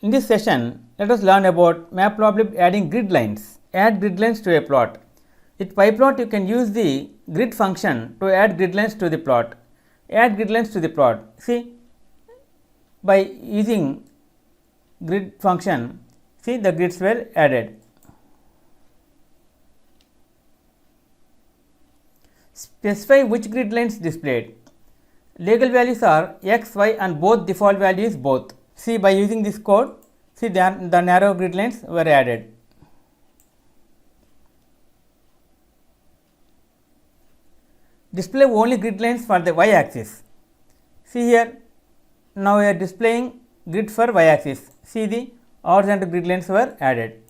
In this session, let us learn about Matplotlib adding grid lines. Add grid lines to a plot. With pyplot, you can use the grid function to add grid lines to the plot. Add grid lines to the plot. See, by using grid function, see the grids were added. Specify which grid lines displayed. Legal values are x, y and both default value is both. See, by using this code, see the narrow grid lines were added. Display only grid lines for the y axis. See here, now we are displaying grid for y axis. See, the horizontal grid lines were added.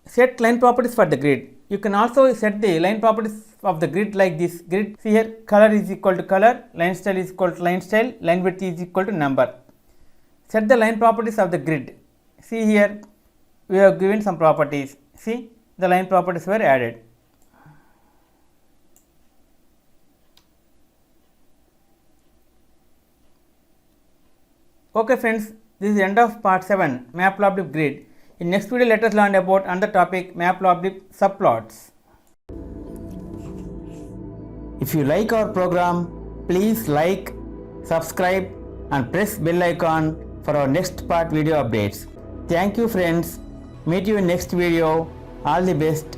Set line properties for the grid. You can also set the line properties of the grid like this grid. See here, color is equal to color, line style is equal to line style, line width is equal to number. Set the line properties of the grid. See here, we have given some properties. See, the line properties were added. Okay friends, this is the end of part 7 Matplotlib grid. In next video, let us learn about another topic, Matplotlib subplots. If you like our program, please like, subscribe and press bell icon for our next part video updates. Thank you friends. Meet you in next video. All the best.